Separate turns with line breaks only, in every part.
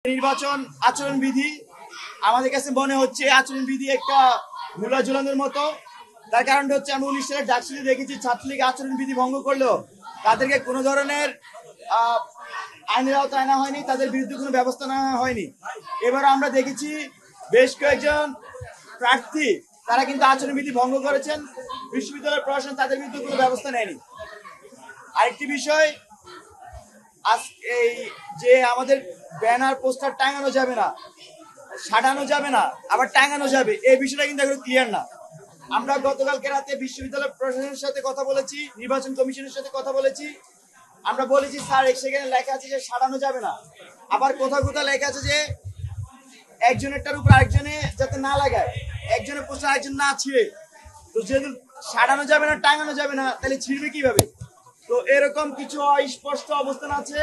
নির্বাচন আচরণবিধি আমাদের কাছে মনে হচ্ছে আচরণবিধি একটা মূলা ঝুলানোর মতো। তার কারণটা হচ্ছে আমি 19 সালের ডাকসুতে দেখেছি ছাত্রলীগ আচরণবিধি ভঙ্গ করলেও তাদেরকে কোনো ধরনের আইনের আওতায় আনা হয়নি, তাদের বিরুদ্ধে কোনো ব্যবস্থা নেওয়া হয়নি। এবার আমরা দেখেছি বেশ কয়েকজন প্রার্থী তারা কিন্তু আচরণবিধি ভঙ্গ করেছেন, বিশ্ববিদ্যালয় প্রশাসন তাদের বিরুদ্ধে কোনো ব্যবস্থা নেয়নি। আরেকটি বিষয়, এই যে আমাদের ব্যানার পোস্টার টাঙানো যাবে না, সাজানো যাবে না, আবার টাঙানো যাবে, এই বিষয়টা কিন্তু এখনো ক্লিয়ার না। আমরা গতকালকে রাতে বিশ্ববিদ্যালয় প্রশাসনের সাথে কথা বলেছি, নির্বাচন কমিশনের সাথে কথা বলেছি। আমরা বলেছি স্যার সেখানে লেখা আছে যে সাজানো যাবে না, আবার কোথাও কোথাও লেখা আছে যে একজনেরটার উপর আরেকজনে যাতে না লাগায়, একজনের পোস্টার আরেকজন না ছিঁড়ে। তো যেহেতু সাজানো যাবে না, টাঙানো যাবে না, তাহলে ছিঁড়বে কিভাবে? তো এরকম কিছু অস্পষ্ট অবস্থান আছে।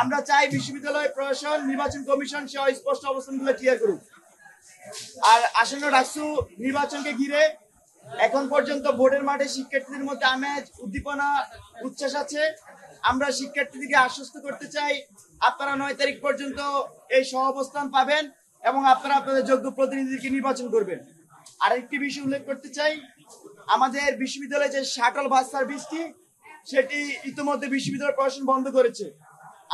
আমরা চাই বিশ্ববিদ্যালয় প্রশাসন, নির্বাচন কমিশন সে অস্পষ্ট অবস্থানগুলো ক্লিয়ার করুক। আর আসন্ন ডাকসু নির্বাচনকে ঘিরে এখন পর্যন্ত ভোটের মাঠে শিক্ষার্থীদের মধ্যে আমেজ, উদ্দীপনা, উচ্ছ্বাস আছে। আমরা শিক্ষার্থীদেরকে আশ্বস্ত করতে চাই আপনারা 9 তারিখ পর্যন্ত এই সহাবস্থান পাবেন এবং আপনারা আপনাদের যোগ্য প্রতিনিধিকে নির্বাচন করবেন। আরেকটি বিষয় উল্লেখ করতে চাই, আমাদের বিশ্ববিদ্যালয়ে যে শাটল বাস সার্ভিসটি সেটি ইতিমধ্যে বিশ্ববিদ্যালয় প্রশাসন বন্ধ করেছে।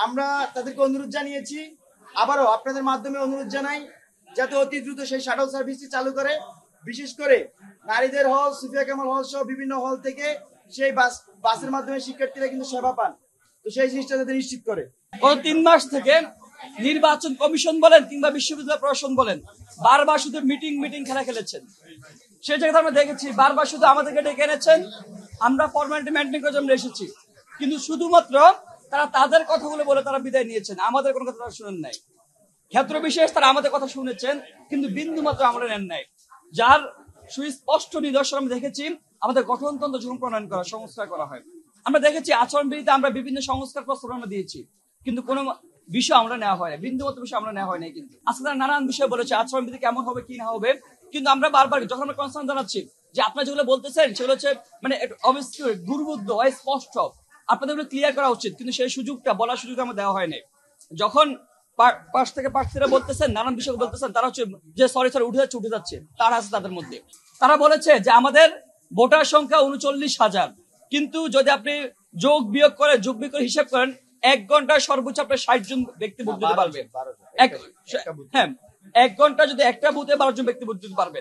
আমরা তাদেরকে অনুরোধ জানিয়েছি, আবারও আপনাদের মাধ্যমে অনুরোধ জানাই যাতে অতি দ্রুত সেই শাটল সার্ভিসটি চালু করে, বিশেষ করে নারীদের হল, সুফিয়া কামাল হল সহ বিভিন্ন হল থেকে সেই বাসের মাধ্যমে শিক্ষার্থীরা কিন্তু সেবা পান। তো সেই জিনিসটা যাতে নিশ্চিত করে।
গত 3 মাস থেকে নির্বাচন কমিশন বলেন কিংবা বিশ্ববিদ্যালয় প্রশাসন বলেন বারবার শুধু মিটিং খেলা খেলেছেন। সেই জায়গায় আমরা দেখেছি বারবার শুধু আমাদেরকে ডেকে এনেছেন, আমরা ফর্মালিটি মেনটেন করে জন্য এসেছি, কিন্তু শুধুমাত্র তারা তাদের কথাগুলো বলে তারা বিদায় নিয়েছেন, আমাদের কোনো কথা শুনেন নাই। ক্ষেত্র বিশেষ তারা আমাদের কথা শুনেছেন, কিন্তু বিন্দু মাত্র আমরা নেন নাই, যার সুস্পষ্ট নিদর্শন আমরা দেখেছি। আমাদের গঠনতন্ত্র যখন প্রণয়ন করা, সংস্কার করা হয়, আমরা দেখেছি আচরণবিধিতে আমরা বিভিন্ন সংস্কার প্রস্তাব আমরা দিয়েছি, কিন্তু কোনো বিষয় আমরা নেওয়া হয় না, বিন্দু মাত্র বিষয় আমরা নেওয়া হয় নাই। কিন্তু আজকে তারা নানান বিষয় বলেছে আচরণবিধি কেমন হবে কি না হবে, কিন্তু আমরা বারবার যখন আমরা কনসার্ন জানাচ্ছি যে আপনারা যেগুলো বলতেছেন সেগুলো হচ্ছে মানে অবশ্যই দুর্বুদ্ধ, স্পষ্ট, আপনাদের ক্লিয়ার করা উচিত, কিন্তু সেই সুযোগটা বলার সুযোগ আমরা দেওয়া হয় নাই। যখন পাশ থেকে প্রার্থীরা বলতেছেন, নানান বিষয় বলতেছেন, তারা হচ্ছে যে সরি উঠে যাচ্ছে তারা আছে তাদের মধ্যে। তারা বলেছে যে আমাদের ভোটার সংখ্যা 39,000, কিন্তু যদি আপনি যোগ বিয়োগ করে হিসাব করেন 1 ঘন্টায় সর্বোচ্চ আপনার 60 জন ব্যক্তি ভোট দিতে পারবে। হ্যাঁ, 1 ঘন্টা যদি একটা বুথে 12 জন ব্যক্তি ভোট দিতে পারবে,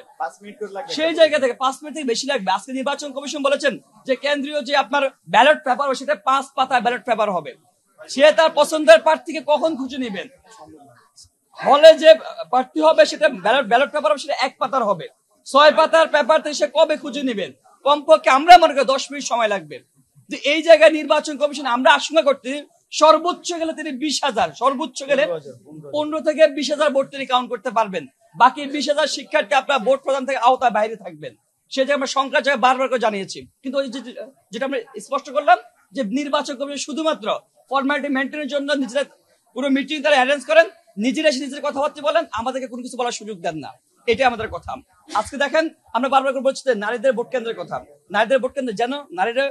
সেই জায়গা থেকে 5 মিনিট থেকে বেশি লাগবে। আজকে নির্বাচন কমিশন বলেছেন যে কেন্দ্রীয় যে আপনার ব্যালট পেপার সেটা 5 পাতায় ব্যালট পেপার হবে। সে তার পছন্দের প্রার্থীকে কখন খুঁজে নেবেন? হলে যে প্রার্থী হবে সেটা ব্যালট পেপার হবে, সেটা 1 পাতার হবে। 6 পাতার পেপার থেকে সে কবে খুঁজে নেবেন? কমপক্ষে আমরা মনে করি 10 মিনিট সময় লাগবে। তো এই জায়গায় নির্বাচন কমিশন আমরা আশঙ্কা করতে সর্বোচ্চ গেলে তিনি 20,000, সর্বোচ্চ গেলে 15 থেকে 20,000 ভোট তিনি কাউন্ট করতে পারবেন। বাকি 20,000 শিক্ষার্থী আপনার ভোট প্রদান থেকে আওতায় বাইরে থাকবেন। সেটা আমরা সংখ্যার জায়গায় বারবার করে জানিয়েছি, কিন্তু যেটা আমরা স্পষ্ট করলাম যে নির্বাচন কমিশন শুধুমাত্র ফর্মালিটি মেনটেনের জন্য নিজেরা পুরো মিটিং তারা অ্যারেঞ্জ করেন, নিজেরা এসে নিজের কথাবার্তা বলেন, আমাদেরকে কোনো কিছু বলার সুযোগ দেন না। এটাই আমাদের কথা। আজকে দেখেন আমরা বারবার করে বলছি নারীদের ভোট কেন্দ্রের কথা। নারীদের ভোট কেন্দ্রে যেন নারীরা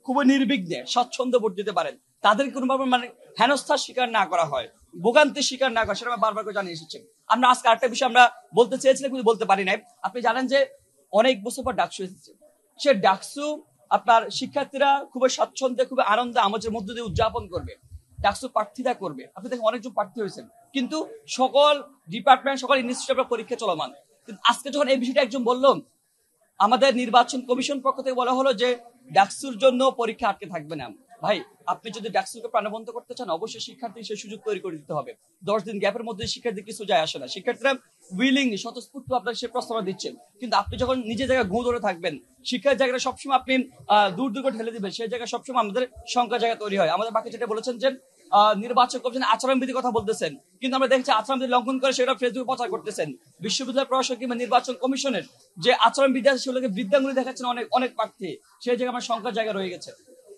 খুবই নির্বিঘ্নে স্বচ্ছন্দে ভোট দিতে পারেন, তাদের কোনোভাবে মানে হেনস্থার শিকার না করা হয়, ভোগান্তির শিকার না করা, সেটা আমরা বারবার করে জানিয়ে এসেছি। আমরা আজকে আরেকটা বিষয় আমরা বলতে চেয়েছিলাম কিন্তু বলতে পারি নাই। আপনি জানেন যে অনেক বছর পর ডাকসু এসেছে। সে ডাকসু আপনার শিক্ষার্থীরা খুবই স্বচ্ছন্দে, খুবই আনন্দে আমাদের মধ্য দিয়ে উদযাপন করবে, ডাকসু প্রার্থীরা করবে। আপনি দেখেন অনেকজন প্রার্থী হয়েছেন, কিন্তু সকল ডিপার্টমেন্ট, সকল ইনস্টিটিউটের পরীক্ষা চলমান। কিন্তু আজকে যখন এই বিষয়টা একজন বলল, আমাদের নির্বাচন কমিশন পক্ষ থেকে বলা হলো যে ডাকসুর জন্য পরীক্ষা আটকে থাকবে না। ভাই, আপনি যদি ডাকসুকে প্রাণবন্ত করতে চান অবশ্যই শিক্ষার্থী সেই সুযোগ তৈরি করে দিতে হবে। 10 দিন গ্যাপের মধ্যে শিক্ষার্থী কিছু যায় আসে না, শিক্ষার্থীরা উইলিংলি স্বতঃস্ফূর্ত আপনার সে প্রস্তাব দিচ্ছেন, কিন্তু আপনি যখন নিজের জায়গায় ঘুঁ ধরে থাকবেন, শিক্ষার জায়গাটা সবসময় আপনি দূর করে ঠেলে দিবেন, সেই জায়গায় সবসময় আমাদের সংখ্যার জায়গা তৈরি হয়। আমাদের বাকি যেটা বলেছেন যে নির্বাচন কমিশন আচরণবিধির কথা বলতেছেন, কিন্তু আমরা দেখছি আচরণবিধি লঙ্ঘন করে সেটা ফেসবুকে প্রচার করতেছেন। বিশ্ববিদ্যালয় প্রশাসন কিংবা নির্বাচন কমিশনের যে আচরণবিধি আছে সেগুলোকে বৃদ্ধাঙ্গুলি দেখাচ্ছেন অনেক প্রার্থী, সেই জায়গায় আমার সংখ্যার জায়গা রয়ে গেছে।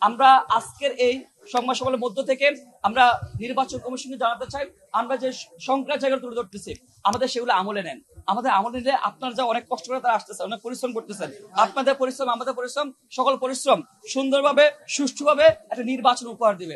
আমরা আজকের এই সংবাদ সম্মেলনের মধ্য থেকে আমরা নির্বাচন কমিশনকে জানাতে চাই, আমরা যে সংখ্যার জায়গা তুলে ধরতেছি আমাদের সেগুলো আমলে নেন। আমাদের আমলে নিলে আপনার যা অনেক কষ্ট করে তারা আসতেছে, অনেক পরিশ্রম করতেছেন, আপনাদের পরিশ্রম, আমাদের পরিশ্রম, সকল পরিশ্রম সুন্দরভাবে সুষ্ঠুভাবে একটা নির্বাচন উপহার দিবে।